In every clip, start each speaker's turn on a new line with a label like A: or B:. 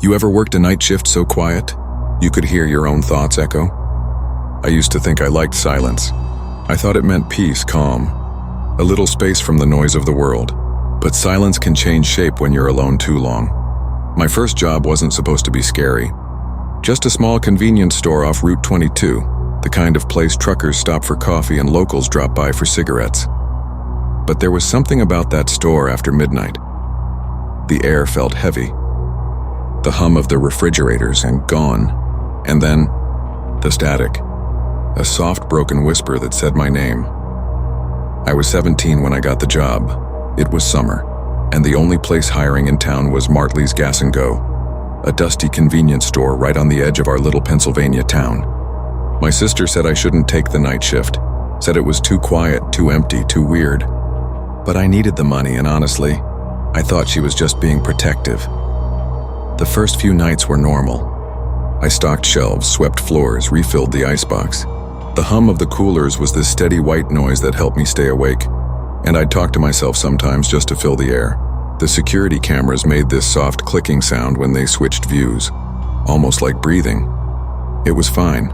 A: You ever worked a night shift so quiet you could hear your own thoughts echo? I used to think I liked silence. I thought it meant peace, calm, a little space from the noise of the world. But silence can change shape when you're alone too long. My first job wasn't supposed to be scary. Just a small convenience store off Route 22, the kind of place truckers stop for coffee and locals drop by for cigarettes. But there was something about that store after midnight. The air felt heavy. The hum of the refrigerators and gone. And then, the static. A soft, broken whisper that said my name. I was 17 when I got the job. It was summer, and the only place hiring in town was Martley's Gas and Go, a dusty convenience store right on the edge of our little Pennsylvania town. My sister said I shouldn't take the night shift, said it was too quiet, too empty, too weird. But I needed the money, and honestly, I thought she was just being protective. The first few nights were normal. I stocked shelves, swept floors, refilled the icebox. The hum of the coolers was this steady white noise that helped me stay awake, and I'd talk to myself sometimes just to fill the air. The security cameras made this soft clicking sound when they switched views, almost like breathing. It was fine.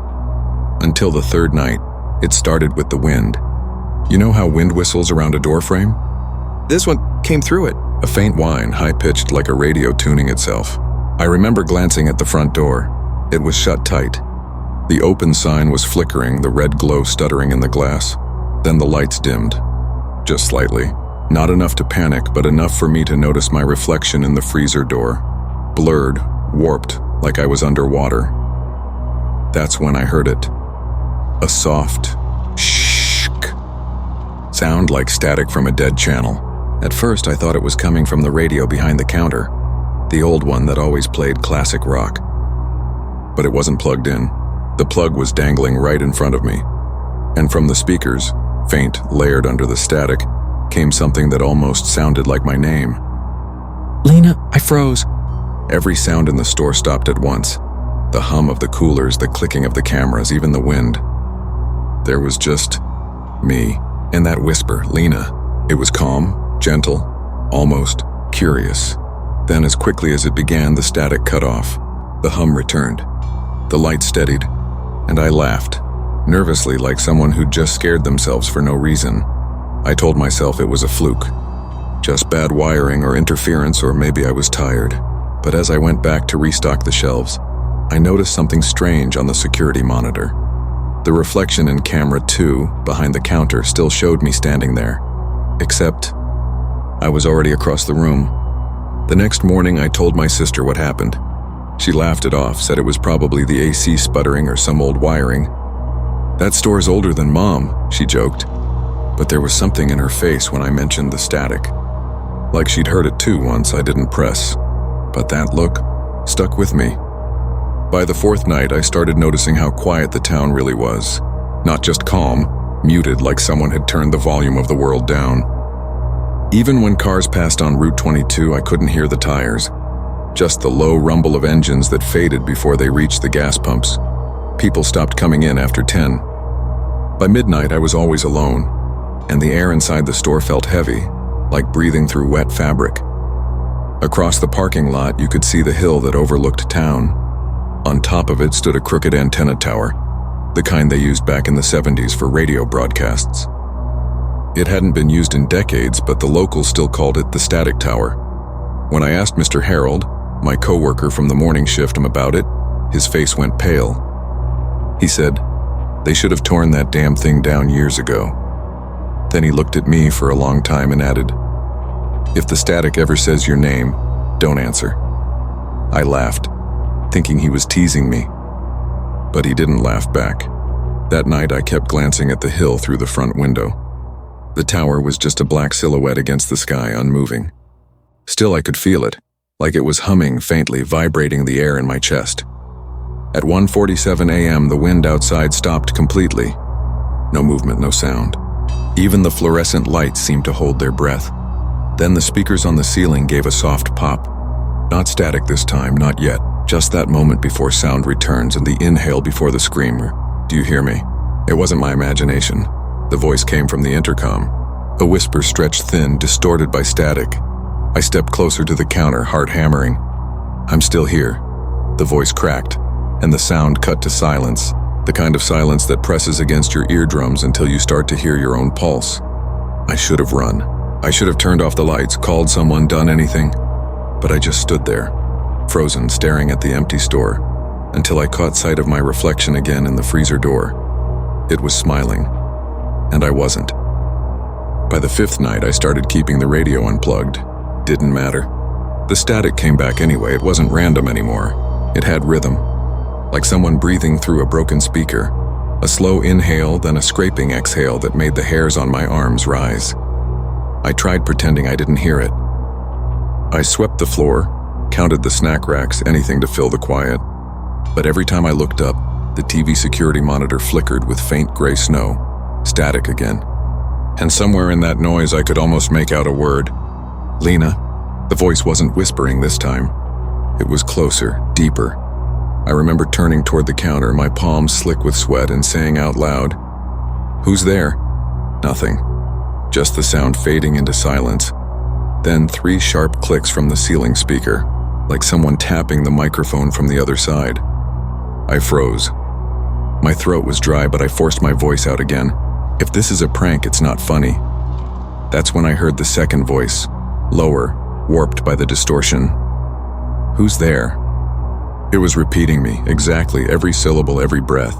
A: Until the third night, it started with the wind. You know how wind whistles around a door frame? This one came through it. A faint whine, high-pitched like a radio tuning itself. I remember glancing at the front door. It was shut tight. The open sign was flickering, the red glow stuttering in the glass. Then the lights dimmed. Just slightly. Not enough to panic, but enough for me to notice my reflection in the freezer door. Blurred, warped, like I was underwater. That's when I heard it. A soft shk sound like static from a dead channel. At first I thought it was coming from the radio behind the counter, the old one that always played classic rock. But it wasn't plugged in. The plug was dangling right in front of me. And from the speakers, faint, layered under the static, came something that almost sounded like my name.
B: Lena, I froze.
A: Every sound in the store stopped at once. The hum of the coolers, the clicking of the cameras, even the wind. There was just me and that whisper, Lena. It was calm, gentle, almost curious. Then as quickly as it began, the static cut off. The hum returned. The light steadied, and I laughed, nervously like someone who'd just scared themselves for no reason. I told myself it was a fluke. Just bad wiring or interference, or maybe I was tired. But as I went back to restock the shelves, I noticed something strange on the security monitor. The reflection in camera 2, behind the counter, still showed me standing there. Except, I was already across the room. The next morning, I told my sister what happened. She laughed it off, said it was probably the AC sputtering or some old wiring. That store's older than Mom, she joked. But there was something in her face when I mentioned the static. Like she'd heard it too once. I didn't press. But that look stuck with me. By the fourth night, I started noticing how quiet the town really was. Not just calm, muted like someone had turned the volume of the world down. Even when cars passed on Route 22, I couldn't hear the tires. Just the low rumble of engines that faded before they reached the gas pumps. People stopped coming in after 10. By midnight, I was always alone, and the air inside the store felt heavy, like breathing through wet fabric. Across the parking lot, you could see the hill that overlooked town. On top of it stood a crooked antenna tower, the kind they used back in the 70s for radio broadcasts. It hadn't been used in decades, but the locals still called it the Static Tower. When I asked Mr. Harold, my co-worker from the morning shift, about it, his face went pale. He said, "They should have torn that damn thing down years ago." Then he looked at me for a long time and added, "If the static ever says your name, don't answer." I laughed, thinking he was teasing me. But he didn't laugh back. That night I kept glancing at the hill through the front window. The tower was just a black silhouette against the sky, unmoving. Still I could feel it, like it was humming faintly, vibrating the air in my chest. At 1:47 a.m., the wind outside stopped completely. No movement, no sound. Even the fluorescent lights seemed to hold their breath. Then the speakers on the ceiling gave a soft pop. Not static this time, not yet. Just that moment before sound returns and the inhale before the scream. "Do you hear me?" It wasn't my imagination. The voice came from the intercom. A whisper stretched thin, distorted by static. I stepped closer to the counter, heart hammering. "I'm still here." The voice cracked, and the sound cut to silence, the kind of silence that presses against your eardrums until you start to hear your own pulse. I should have run. I should have turned off the lights, called someone, done anything. But I just stood there, frozen, staring at the empty store, until I caught sight of my reflection again in the freezer door. It was smiling, and I wasn't. By the fifth night, I started keeping the radio unplugged. Didn't matter. The static came back anyway. It wasn't random anymore. It had rhythm, like someone breathing through a broken speaker. A slow inhale, then a scraping exhale that made the hairs on my arms rise. I tried pretending I didn't hear it. I swept the floor, counted the snack racks, anything to fill the quiet. But every time I looked up, the TV security monitor flickered with faint gray snow, static again. And somewhere in that noise I could almost make out a word. "Lena." The voice wasn't whispering this time. It was closer, deeper. I remember turning toward the counter, my palms slick with sweat, and saying out loud, "Who's there?" Nothing. Just the sound fading into silence. Then 3 sharp clicks from the ceiling speaker, like someone tapping the microphone from the other side. I froze. My throat was dry, but I forced my voice out again. If this is a prank, it's not funny. That's when I heard the second voice, lower, warped by the distortion. "Who's there?" It was repeating me, exactly, every syllable, every breath.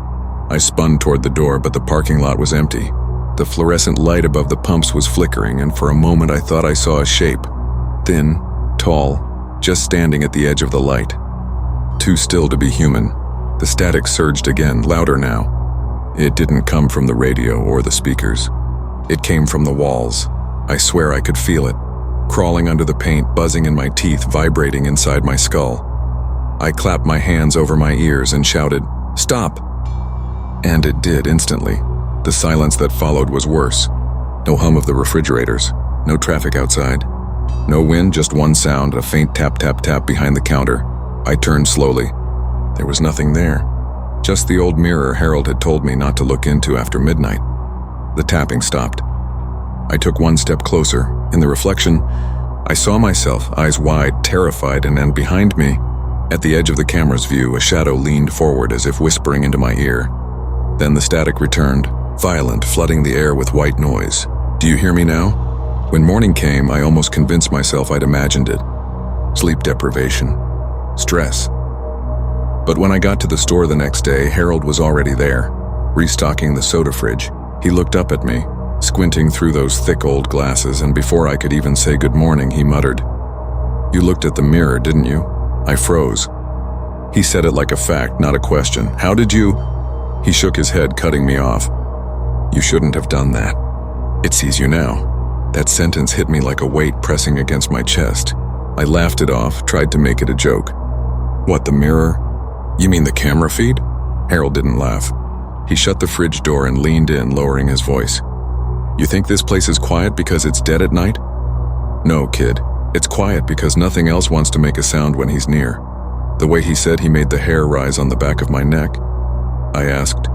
A: I spun toward the door, but the parking lot was empty. The fluorescent light above the pumps was flickering, and for a moment I thought I saw a shape. Thin, tall, just standing at the edge of the light. Too still to be human. The static surged again, louder now. It didn't come from the radio or the speakers. It came from the walls. I swear I could feel it. Crawling under the paint, buzzing in my teeth, vibrating inside my skull. I clapped my hands over my ears and shouted, "Stop!" And it did instantly. The silence that followed was worse. No hum of the refrigerators, no traffic outside. No wind, just one sound, a faint tap tap tap behind the counter. I turned slowly. There was nothing there. Just the old mirror Harold had told me not to look into after midnight. The tapping stopped. I took one step closer. In the reflection, I saw myself, eyes wide, terrified, and then behind me, at the edge of the camera's view, a shadow leaned forward as if whispering into my ear. Then the static returned, violent, flooding the air with white noise. "Do you hear me now?" When morning came, I almost convinced myself I'd imagined it. Sleep deprivation. Stress. But when I got to the store the next day, Harold was already there, restocking the soda fridge. He looked up at me, squinting through those thick old glasses, and before I could even say good morning, he muttered, "You looked at the mirror, didn't you?" I froze. He said it like a fact, not a question. "How did you?" He shook his head, cutting me off. "You shouldn't have done that. It sees you now." That sentence hit me like a weight pressing against my chest. I laughed it off, tried to make it a joke. "What, the mirror? You mean the camera feed?" Harold didn't laugh. He shut the fridge door and leaned in, lowering his voice. "You think this place is quiet because it's dead at night?" "No, kid. It's quiet because nothing else wants to make a sound when he's near." The way he said he made the hair rise on the back of my neck. I asked,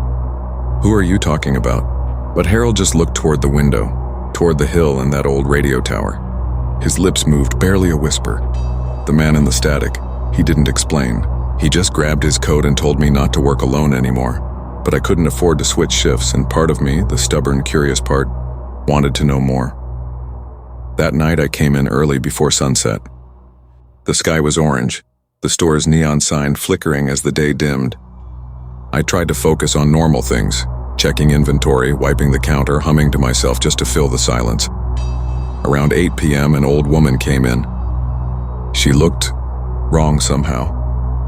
A: "Who are you talking about?" But Harold just looked toward the window, toward the hill and that old radio tower. His lips moved, barely a whisper. The man in the static. He didn't explain. He just grabbed his coat and told me not to work alone anymore. But I couldn't afford to switch shifts, and part of me, the stubborn, curious part, wanted to know more. That night I came in early before sunset. The sky was orange, the store's neon sign flickering as the day dimmed. I tried to focus on normal things, checking inventory, wiping the counter, humming to myself just to fill the silence. Around 8 p.m., an old woman came in. She looked wrong somehow.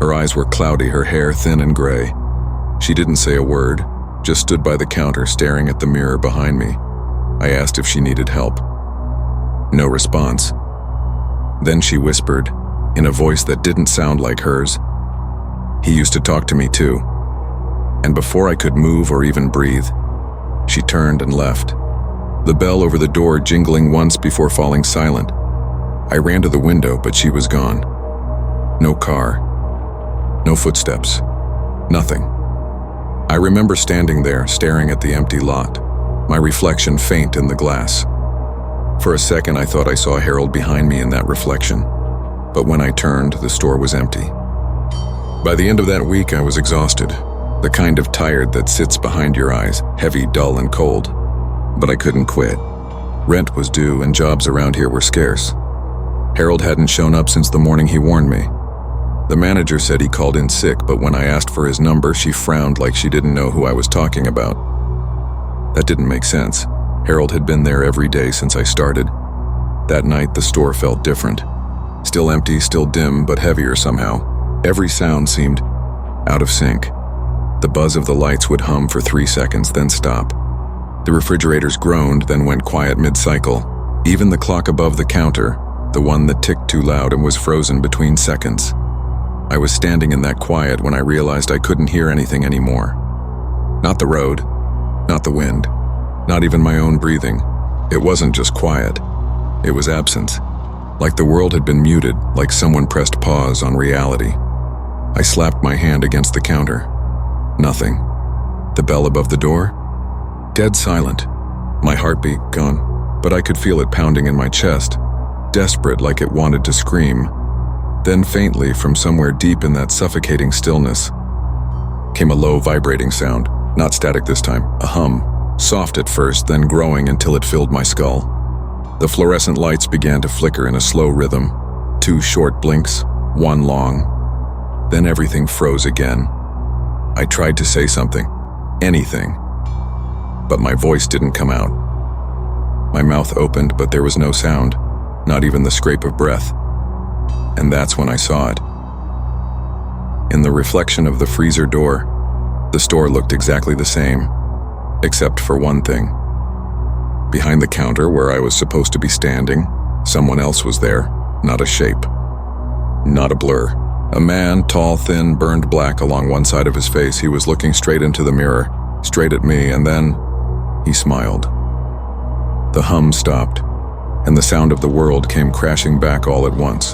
A: Her eyes were cloudy, her hair thin and gray. She didn't say a word, just stood by the counter staring at the mirror behind me. I asked if she needed help. No response. Then she whispered, in a voice that didn't sound like hers, "He used to talk to me too." And before I could move or even breathe, she turned and left. The bell over the door jingling once before falling silent. I ran to the window, but she was gone. No car. No footsteps. Nothing. I remember standing there, staring at the empty lot, my reflection faint in the glass. For a second, I thought I saw Harold behind me in that reflection. But when I turned, the store was empty. By the end of that week, I was exhausted, the kind of tired that sits behind your eyes, heavy, dull, and cold. But I couldn't quit. Rent was due and jobs around here were scarce. Harold hadn't shown up since the morning he warned me. The manager said he called in sick, but when I asked for his number, she frowned like she didn't know who I was talking about. That didn't make sense. Harold had been there every day since I started. That night, the store felt different. Still empty, still dim, but heavier somehow. Every sound seemed out of sync. The buzz of the lights would hum for 3 seconds, then stop. The refrigerators groaned, then went quiet mid-cycle. Even the clock above the counter, the one that ticked too loud and was frozen between seconds. I was standing in that quiet when I realized I couldn't hear anything anymore. Not the road, not the wind, not even my own breathing. It wasn't just quiet. It was absence. Like the world had been muted, like someone pressed pause on reality. I slapped my hand against the counter. Nothing. The bell above the door? Dead silent. My heartbeat gone, but I could feel it pounding in my chest, desperate like it wanted to scream. Then faintly, from somewhere deep in that suffocating stillness, came a low vibrating sound, not static this time, a hum, soft at first, then growing until it filled my skull. The fluorescent lights began to flicker in a slow rhythm, 2 short blinks, 1 long. Then everything froze again. I tried to say something, anything, but my voice didn't come out. My mouth opened, but there was no sound, not even the scrape of breath. And that's when I saw it. In the reflection of the freezer door, the store looked exactly the same, except for one thing. Behind the counter where I was supposed to be standing, someone else was there, not a shape, not a blur. A man, tall, thin, burned black along one side of his face. He was looking straight into the mirror, straight at me, and then he smiled. The hum stopped, and the sound of the world came crashing back all at once.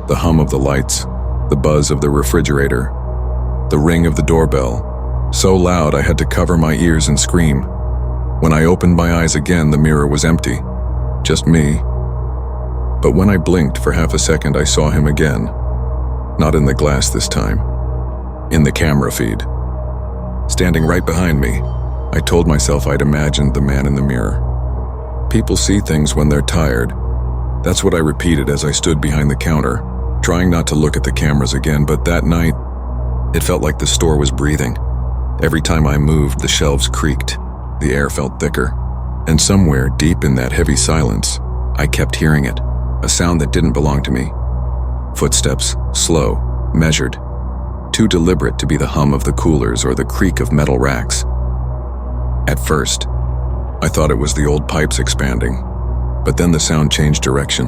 A: The hum of the lights, the buzz of the refrigerator, the ring of the doorbell, so loud I had to cover my ears and scream. When I opened my eyes again, the mirror was empty, just me. But when I blinked for half a second, I saw him again. Not in the glass this time, in the camera feed. Standing right behind me, I told myself I'd imagined the man in the mirror. People see things when they're tired. That's what I repeated as I stood behind the counter, trying not to look at the cameras again, but that night, it felt like the store was breathing. Every time I moved, the shelves creaked, the air felt thicker, and somewhere deep in that heavy silence, I kept hearing it, a sound that didn't belong to me. Footsteps, slow, measured, too deliberate to be the hum of the coolers or the creak of metal racks. At first, I thought it was the old pipes expanding, but then the sound changed direction.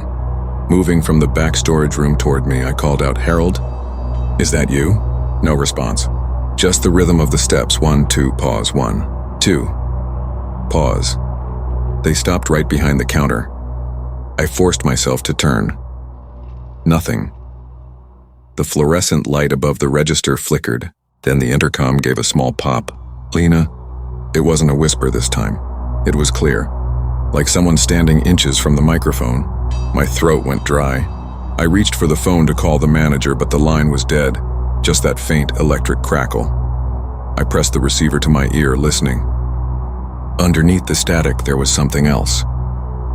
A: Moving from the back storage room toward me, I called out, "Harold, is that you?" No response. Just the rhythm of the steps, 1, 2, pause, 1, 2, pause. They stopped right behind the counter. I forced myself to turn. Nothing. The fluorescent light above the register flickered, then the intercom gave a small pop. "Lena." It wasn't a whisper this time. It was clear, like someone standing inches from the microphone. My throat went dry. I reached for the phone to call the manager, but the line was dead, just that faint electric crackle. I pressed the receiver to my ear, listening. Underneath the static, there was something else.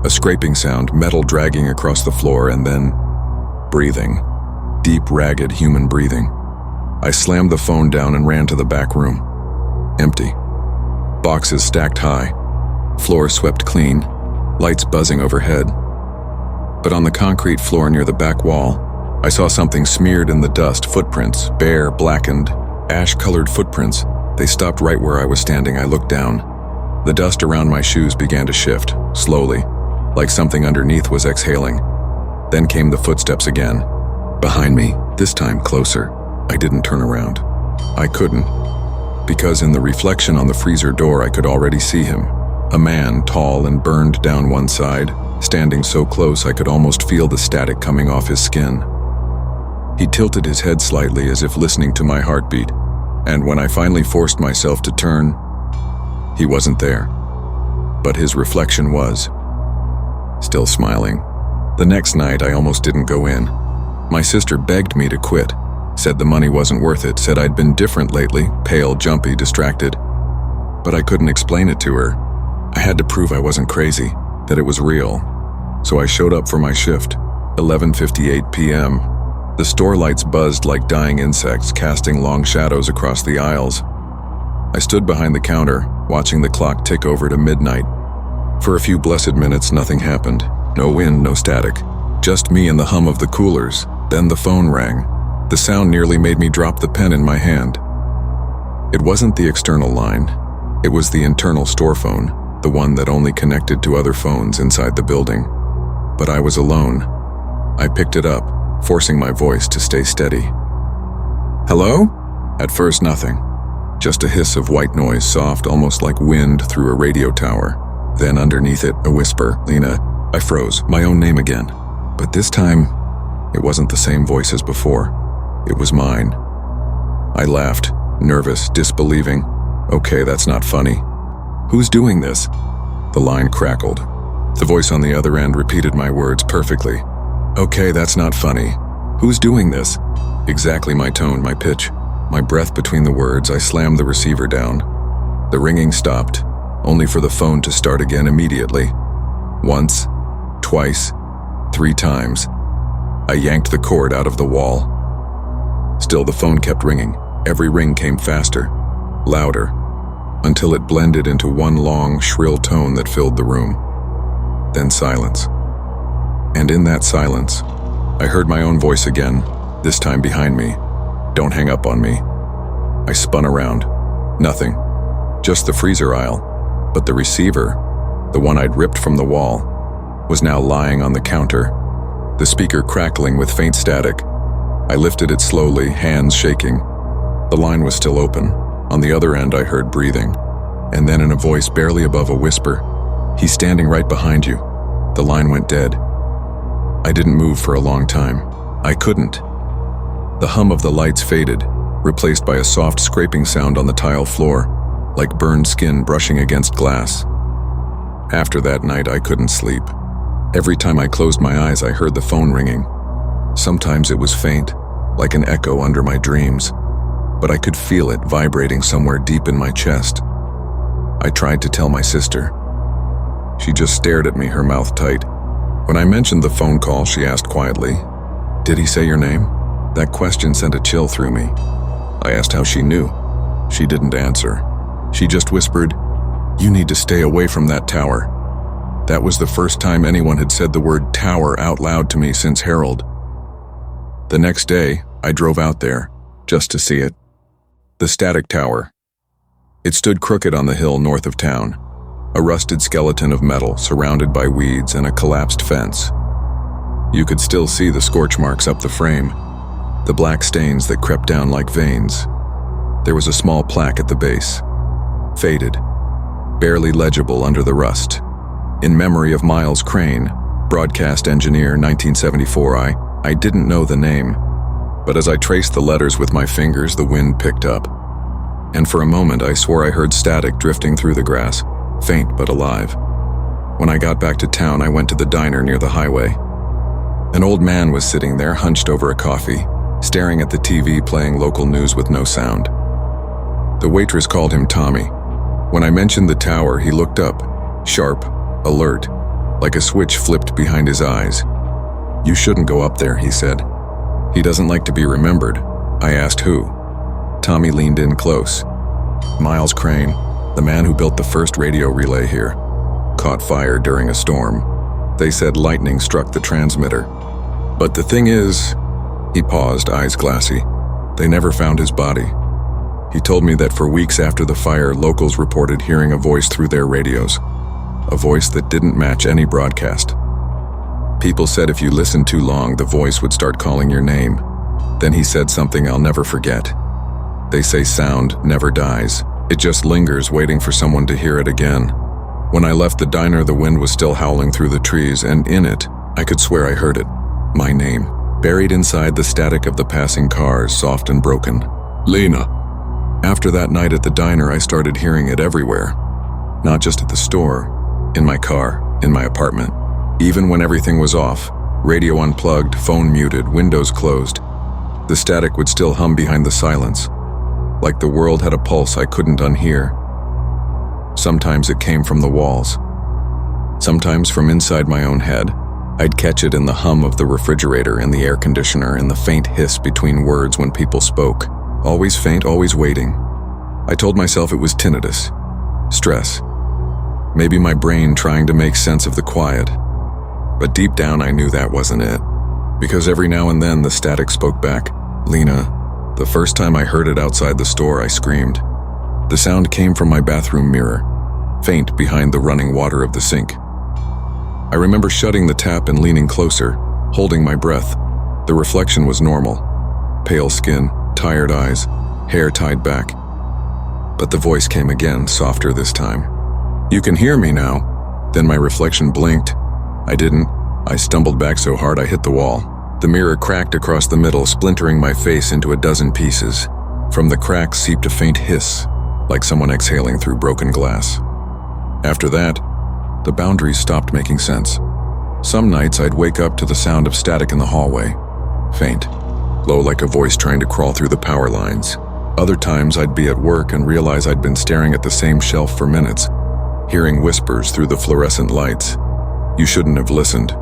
A: A scraping sound, metal dragging across the floor, and then breathing. Deep, ragged human breathing. I slammed the phone down and ran to the back room. Empty. Boxes stacked high. Floor swept clean. Lights buzzing overhead. But on the concrete floor near the back wall, I saw something smeared in the dust, footprints, bare, blackened, ash-colored footprints. They stopped right where I was standing. I looked down. The dust around my shoes began to shift, slowly, like something underneath was exhaling. Then came the footsteps again. Behind me, this time closer. I didn't turn around. I couldn't, because in the reflection on the freezer door I could already see him. A man, tall and burned down one side, standing so close I could almost feel the static coming off his skin. He tilted his head slightly as if listening to my heartbeat, and when I finally forced myself to turn, he wasn't there. But his reflection was, still smiling. The next night I almost didn't go in. My sister begged me to quit, said the money wasn't worth it, said I'd been different lately, pale, jumpy, distracted. But I couldn't explain it to her. I had to prove I wasn't crazy, that it was real. So I showed up for my shift, 11:58 p.m. The store lights buzzed like dying insects, casting long shadows across the aisles. I stood behind the counter, watching the clock tick over to midnight. For a few blessed minutes, nothing happened. No wind, no static. Just me and the hum of the coolers. Then the phone rang. The sound nearly made me drop the pen in my hand. It wasn't the external line. It was the internal store phone, the one that only connected to other phones inside the building. But I was alone. I picked it up, forcing my voice to stay steady. Hello? At first, nothing. Just a hiss of white noise, soft, almost like wind through a radio tower. Then underneath it, a whisper, Lena. I froze, my own name again. But this time, it wasn't the same voice as before. It was mine. I laughed, nervous, disbelieving. Okay, that's not funny. Who's doing this? The line crackled. The voice on the other end repeated my words perfectly. Okay, that's not funny. Who's doing this? Exactly my tone, my pitch. My breath between the words, I slammed the receiver down. The ringing stopped, only for the phone to start again immediately. Once, twice, 3 times. I yanked the cord out of the wall. Still, the phone kept ringing. Every ring came faster, louder, until it blended into one long, shrill tone that filled the room. Then silence. And in that silence, I heard my own voice again, this time behind me. Don't hang up on me. I spun around. Nothing. Just the freezer aisle. But the receiver, the one I'd ripped from the wall, was now lying on the counter, the speaker crackling with faint static. I lifted it slowly, hands shaking. The line was still open. On the other end, I heard breathing. And then in a voice barely above a whisper, "He's standing right behind you." The line went dead. I didn't move for a long time. I couldn't. The hum of the lights faded, replaced by a soft scraping sound on the tile floor, like burned skin brushing against glass. After that night, I couldn't sleep. Every time I closed my eyes, I heard the phone ringing. Sometimes it was faint, like an echo under my dreams, but I could feel it vibrating somewhere deep in my chest. I tried to tell my sister. She just stared at me, her mouth tight. When I mentioned the phone call, she asked quietly, "Did he say your name?" That question sent a chill through me. I asked how she knew. She didn't answer. She just whispered, "You need to stay away from that tower." That was the first time anyone had said the word tower out loud to me since Harold. The next day, I drove out there, just to see it. The static tower. It stood crooked on the hill north of town, a rusted skeleton of metal surrounded by weeds and a collapsed fence. You could still see the scorch marks up the frame, the black stains that crept down like veins. There was a small plaque at the base, faded, barely legible under the rust. In memory of Miles Crane, broadcast engineer, 1974. I didn't know the name, but as I traced the letters with my fingers, the wind picked up. And for a moment, I swore I heard static drifting through the grass, faint but alive. When I got back to town, I went to the diner near the highway. An old man was sitting there, hunched over a coffee, staring at the TV playing local news with no sound. The waitress called him Tommy. When I mentioned the tower, he looked up, sharp, alert, like a switch flipped behind his eyes. "You shouldn't go up there," he said. "He doesn't like to be remembered." I asked who. Tommy leaned in close. "Miles Crane, the man who built the first radio relay here, caught fire during a storm. They said lightning struck the transmitter. But the thing is," he paused, eyes glassy, "they never found his body." He told me that for weeks after the fire, locals reported hearing a voice through their radios, a voice that didn't match any broadcast. People said if you listened too long, the voice would start calling your name. Then he said something I'll never forget. They say sound never dies. It just lingers, waiting for someone to hear it again. When I left the diner, the wind was still howling through the trees, and in it, I could swear I heard it. My name, buried inside the static of the passing cars, soft and broken. "Lena." After that night at the diner, I started hearing it everywhere. Not just at the store, in my car, in my apartment. Even when everything was off, Radio unplugged, phone muted, windows closed. The static would still hum behind the silence, like the world had a pulse I couldn't unhear. Sometimes it came from the walls. Sometimes from inside my own head. I'd catch it in the hum of the refrigerator and the air conditioner and the faint hiss between words when people spoke. Always faint, always waiting. I told myself it was tinnitus, stress, maybe my brain trying to make sense of the quiet. But deep down I knew that wasn't it, because every now and then the static spoke back. "Lena." The first time I heard it outside the store, I screamed. The sound came from my bathroom mirror, faint behind the running water of the sink. I remember shutting the tap and leaning closer, holding my breath. The reflection was normal. Pale skin, tired eyes, hair tied back. But the voice came again, softer this time. "You can hear me now." Then my reflection blinked. I didn't. I stumbled back so hard I hit the wall. The mirror cracked across the middle, splintering my face into a dozen pieces. From the crack seeped a faint hiss, like someone exhaling through broken glass. After that, the boundaries stopped making sense. Some nights I'd wake up to the sound of static in the hallway. Faint, low like a voice trying to crawl through the power lines. Other times I'd be at work and realize I'd been staring at the same shelf for minutes, hearing whispers through the fluorescent lights. "You shouldn't have listened.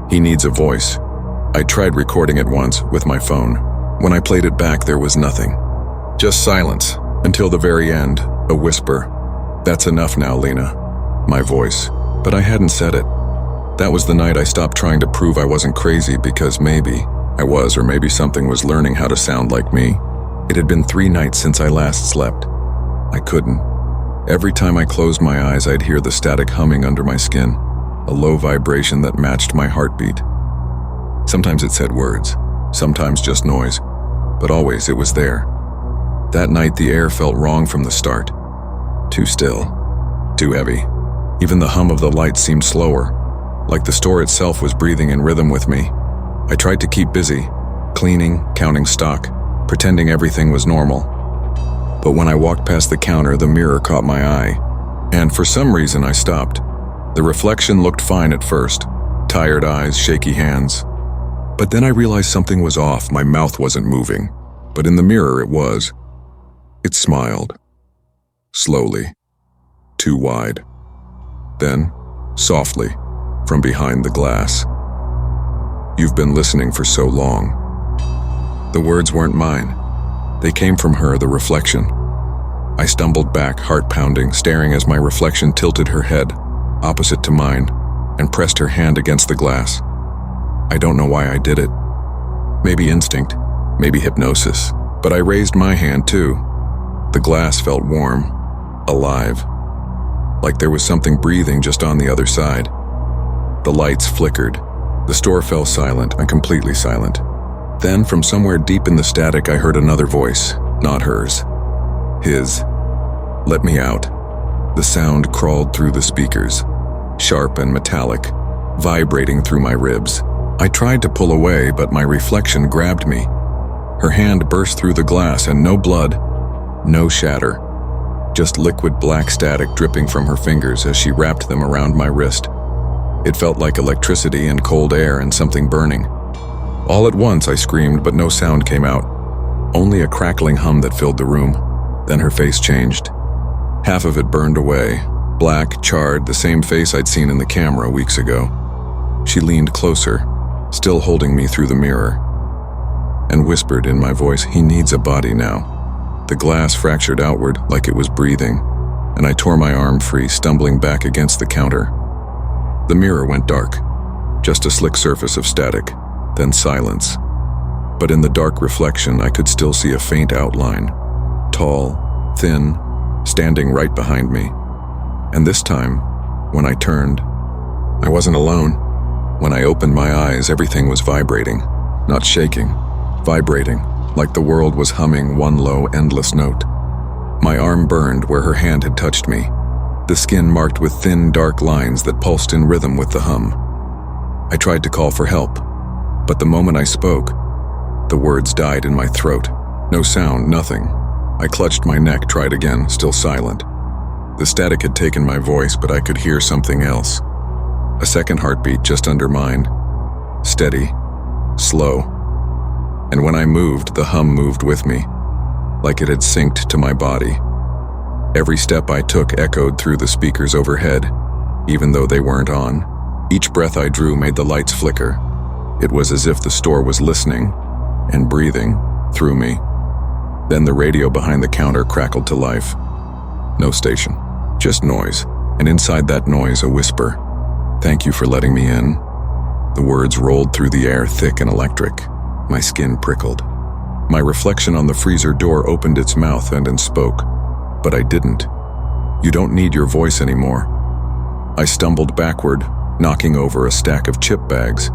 A: He needs a voice." I tried recording it once with my phone. When I played it back, there was nothing. Just silence, until the very end, a whisper. "That's enough now, Lena." My voice. But I hadn't said it. That was the night I stopped trying to prove I wasn't crazy, because maybe I was, or maybe something was learning how to sound like me. It had been 3 nights since I last slept. I couldn't. Every time I closed my eyes, I'd hear the static humming under my skin, a low vibration that matched my heartbeat. Sometimes it said words, sometimes just noise, but always it was there. That night the air felt wrong from the start. Too still, too heavy. Even the hum of the lights seemed slower, like the store itself was breathing in rhythm with me. I tried to keep busy, cleaning, counting stock, pretending everything was normal. But when I walked past the counter, the mirror caught my eye, and for some reason I stopped. The reflection looked fine at first, tired eyes, shaky hands. But then I realized something was off. My mouth wasn't moving, but in the mirror it was. It smiled. Slowly. Too wide. Then, softly, from behind the glass. "You've been listening for so long." The words weren't mine. They came from her, the reflection. I stumbled back, heart pounding, staring as my reflection tilted her head, opposite to mine, and pressed her hand against the glass. I don't know why I did it. Maybe instinct, maybe hypnosis, but I raised my hand too. The glass felt warm, alive, like there was something breathing just on the other side. The lights flickered. The store fell silent, and completely silent. Then, from somewhere deep in the static, I heard another voice, not hers. His. "Let me out." The sound crawled through the speakers, sharp and metallic, vibrating through my ribs. I tried to pull away, but my reflection grabbed me. Her hand burst through the glass, and no blood, no shatter. Just liquid black static dripping from her fingers as she wrapped them around my wrist. It felt like electricity and cold air and something burning. All at once I screamed, but no sound came out. Only a crackling hum that filled the room. Then her face changed. Half of it burned away, black, charred, the same face I'd seen in the camera weeks ago. She leaned closer, still holding me through the mirror, and whispered in my voice, "He needs a body now." The glass fractured outward like it was breathing, and I tore my arm free, stumbling back against the counter. The mirror went dark, just a slick surface of static, then silence. But in the dark reflection, I could still see a faint outline, tall, thin, standing right behind me. And this time, when I turned, I wasn't alone. When I opened my eyes, everything was vibrating, not shaking, vibrating, like the world was humming one low, endless note. My arm burned where her hand had touched me, the skin marked with thin, dark lines that pulsed in rhythm with the hum. I tried to call for help, but the moment I spoke, the words died in my throat. No sound, nothing. I clutched my neck, tried again, still silent. The static had taken my voice, but I could hear something else. A second heartbeat just under mine. steady, slow. And when I moved, the hum moved with me, like it had synced to my body. Every step I took echoed through the speakers overhead, even though they weren't on. Each breath I drew made the lights flicker. It was as if the store was listening and breathing through me. Then the radio behind the counter crackled to life. No station, just noise, and inside that noise a whisper. "Thank you for letting me in." The words rolled through the air, thick and electric. My skin prickled. My reflection on the freezer door opened its mouth and spoke, but I didn't. "You don't need your voice anymore." I stumbled backward, knocking over a stack of chip bags.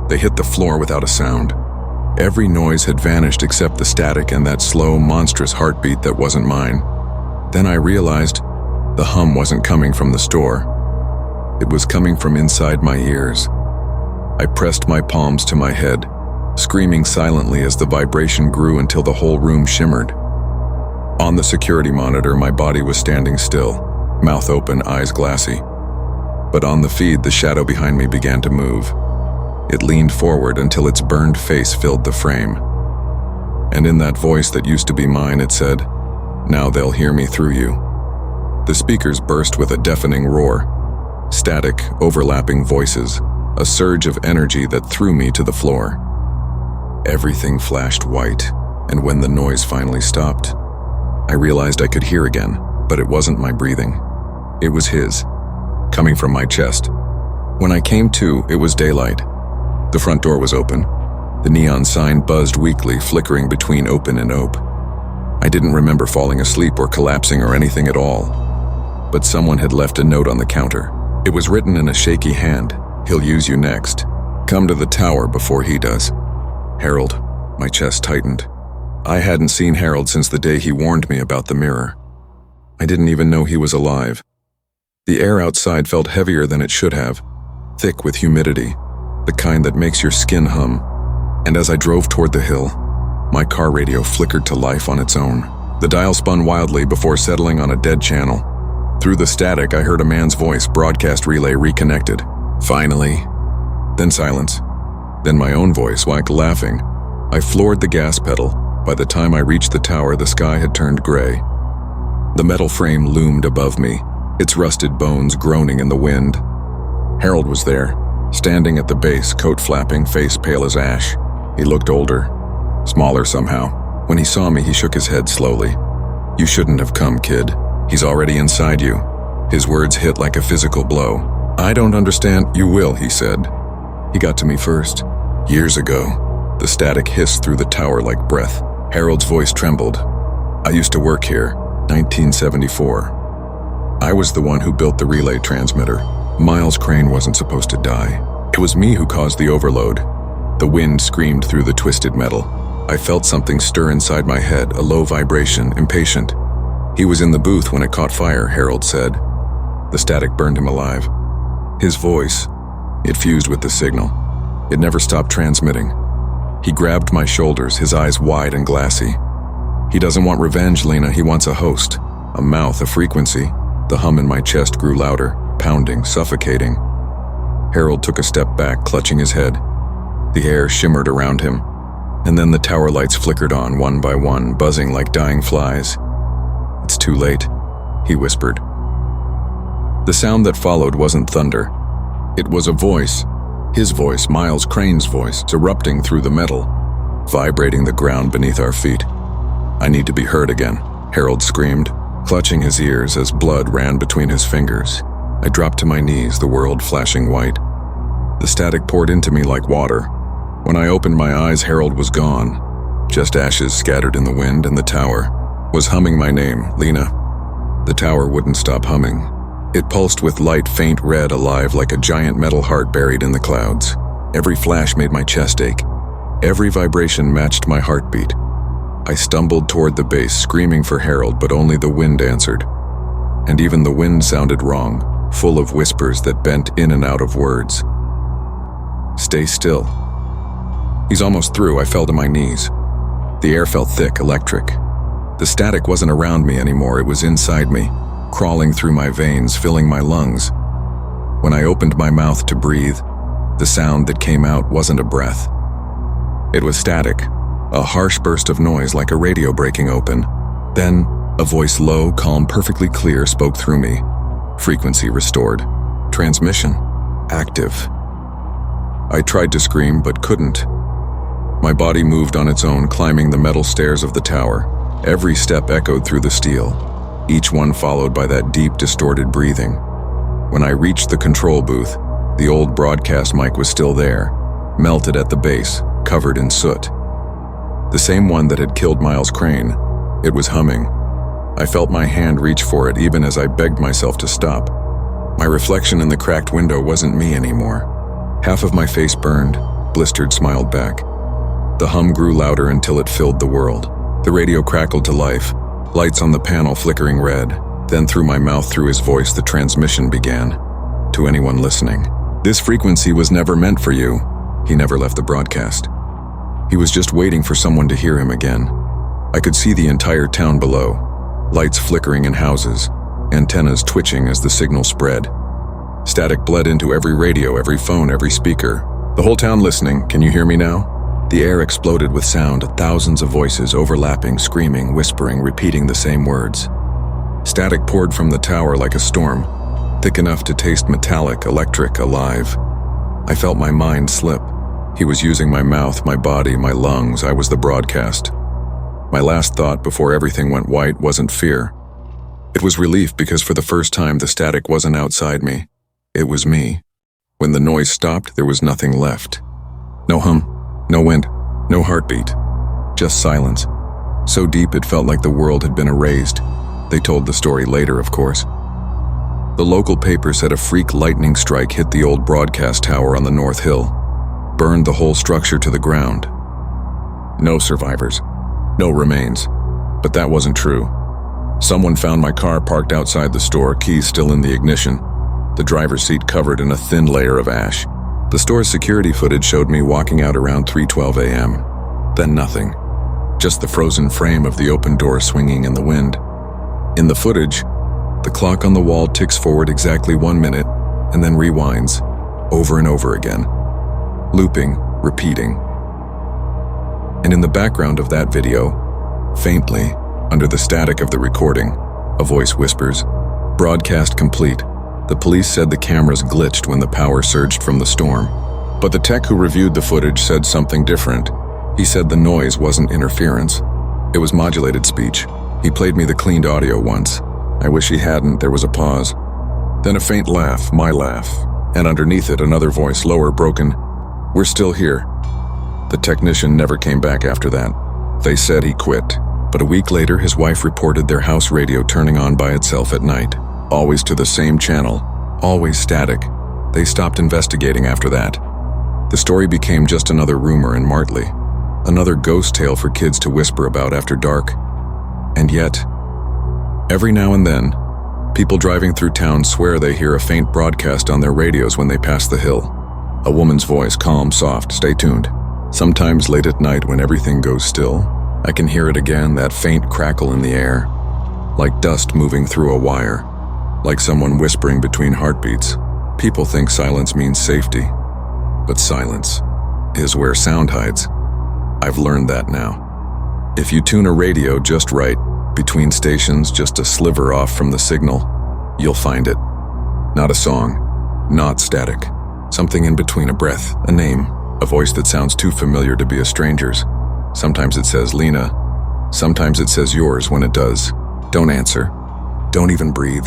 A: They hit the floor without a sound. Every noise had vanished except the static and that slow, monstrous heartbeat that wasn't mine. Then I realized the hum wasn't coming from the store. It was coming from inside my ears. I pressed my palms to my head, screaming silently as the vibration grew until the whole room shimmered. On the security monitor, my body was standing still, mouth open, eyes glassy. But on the feed, the shadow behind me began to move. It leaned forward until its burned face filled the frame. And in that voice that used to be mine, it said, "Now they'll hear me through you." The speakers burst with a deafening roar. Static, overlapping voices, a surge of energy that threw me to the floor. Everything flashed white, and when the noise finally stopped, I realized I could hear again, but it wasn't my breathing. It was his, coming from my chest. When I came to, it was daylight. The front door was open. The neon sign buzzed weakly, flickering between open and ope. I didn't remember falling asleep or collapsing or anything at all. But someone had left a note on the counter. It was written in a shaky hand. "He'll use you next. Come to the tower before he does." Harold. My chest tightened. I hadn't seen Harold since the day he warned me about the mirror. I didn't even know he was alive. The air outside felt heavier than it should have, thick with humidity, the kind that makes your skin hum. And as I drove toward the hill, my car radio flickered to life on its own. The dial spun wildly before settling on a dead channel. Through the static, I heard a man's voice, broadcast relay reconnected. "Finally." Then silence. Then my own voice, like laughing. I floored the gas pedal. By the time I reached the tower, the sky had turned gray. The metal frame loomed above me, its rusted bones groaning in the wind. Harold was there, standing at the base, coat flapping, face pale as ash. He looked older, smaller somehow. When he saw me, he shook his head slowly. "You shouldn't have come, kid. He's already inside you." His words hit like a physical blow. "I don't understand." "You will," he said. "He got to me first. Years ago." The static hissed through the tower like breath. Harold's voice trembled. "I used to work here, 1974. I was the one who built the relay transmitter. Miles Crane wasn't supposed to die. It was me who caused the overload." The wind screamed through the twisted metal. I felt something stir inside my head, a low vibration, impatient. "He was in the booth when it caught fire," Harold said. The static burned him alive. His voice, it fused with the signal. It never stopped transmitting. He grabbed my shoulders, his eyes wide and glassy. "He doesn't want revenge, Lena. He wants a host, a mouth, a frequency." The hum in my chest grew louder, pounding, suffocating. Harold took a step back, clutching his head. The air shimmered around him, and then the tower lights flickered on one by one, buzzing like dying flies. "It's too late," he whispered. The sound that followed wasn't thunder. It was a voice. His voice, Miles Crane's voice, erupting through the metal, vibrating the ground beneath our feet. "I need to be heard again," Harold screamed, clutching his ears as blood ran between his fingers. I dropped to my knees, the world flashing white. The static poured into me like water. When I opened my eyes, Harold was gone. Just ashes scattered in the wind, and the tower was humming my name, Lena. The tower wouldn't stop humming. It pulsed with light, faint red, alive like a giant metal heart buried in the clouds. Every flash made my chest ache. Every vibration matched my heartbeat. I stumbled toward the base, screaming for Harold, but only the wind answered. And even the wind sounded wrong, full of whispers that bent in and out of words. "Stay still." "He's almost through." I fell to my knees. The air felt thick, electric. The static wasn't around me anymore, it was inside me, crawling through my veins, filling my lungs. When I opened my mouth to breathe, The sound that came out wasn't a breath. It was static, a harsh burst of noise like a radio breaking open. Then, a voice low, calm, perfectly clear spoke through me. Frequency restored. Transmission active. I tried to scream but couldn't. My body moved on its own, climbing the metal stairs of the tower. Every step echoed through the steel, each one followed by that deep, distorted breathing. When I reached the control booth, the old broadcast mic was still there, melted at the base, covered in soot. The same one that had killed Miles Crane. It was humming. I felt my hand reach for it even as I begged myself to stop. My reflection in the cracked window wasn't me anymore. Half of my face burned, blistered smiled back. The hum grew louder until it filled the world. The radio crackled to life, lights on the panel flickering red. Then through my mouth, through his voice, the transmission began. To anyone listening, this frequency was never meant for you. He never left the broadcast. He was just waiting for someone to hear him again. I could see the entire town below, lights flickering in houses, antennas twitching as the signal spread. Static bled into every radio, every phone, every speaker. The whole town listening. Can you hear me now? The air exploded with sound, thousands of voices overlapping, screaming, whispering, repeating the same words. Static poured from the tower like a storm, thick enough to taste metallic, electric, alive. I felt my mind slip. He was using my mouth, my body, my lungs. I was the broadcast. My last thought before everything went white wasn't fear. It was relief, because for the first time the static wasn't outside me. It was me. When the noise stopped, there was nothing left. No hum, no wind, no heartbeat. Just silence. So deep it felt like the world had been erased. They told the story later, of course. The local paper said a freak lightning strike hit the old broadcast tower on the North Hill, burned the whole structure to the ground. No survivors, no remains. But that wasn't true. Someone found my car parked outside the store, keys still in the ignition, the driver's seat covered in a thin layer of ash. The store's security footage showed me walking out around 3:12 a.m. Then nothing. Just the frozen frame of the open door swinging in the wind. In the footage, the clock on the wall ticks forward exactly 1 minute and then rewinds, over and over again, looping, repeating. And in the background of that video, faintly, under the static of the recording, a voice whispers, "Broadcast complete. The police said the cameras glitched when the power surged from the storm." But the tech who reviewed the footage said something different. He said the noise wasn't interference. It was modulated speech. He played me the cleaned audio once. I wish he hadn't. There was a pause. Then a faint laugh, my laugh, and underneath it another voice, lower, broken, "We're still here." The technician never came back after that. They said he quit. But a week later, his wife reported their house radio turning on by itself at night, always to the same channel, always static. They stopped investigating after that. The story became just another rumor in Martley, another ghost tale for kids to whisper about after dark. And yet, every now and then, people driving through town swear they hear a faint broadcast on their radios when they pass the hill. A woman's voice, calm, soft, stay tuned. Sometimes late at night when everything goes still, I can hear it again, that faint crackle in the air, like dust moving through a wire, like someone whispering between heartbeats. People think silence means safety, but silence is where sound hides. I've learned that now. If you tune a radio just right, between stations just a sliver off from the signal, you'll find it. Not a song, not static. Something in between, a breath, a name, a voice that sounds too familiar to be a stranger's. Sometimes it says Lena, sometimes it says yours. When it does, don't answer. Don't even breathe.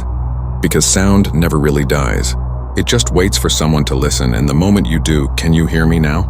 A: Because sound never really dies. It just waits for someone to listen, and the moment you do, "Can you hear me now?"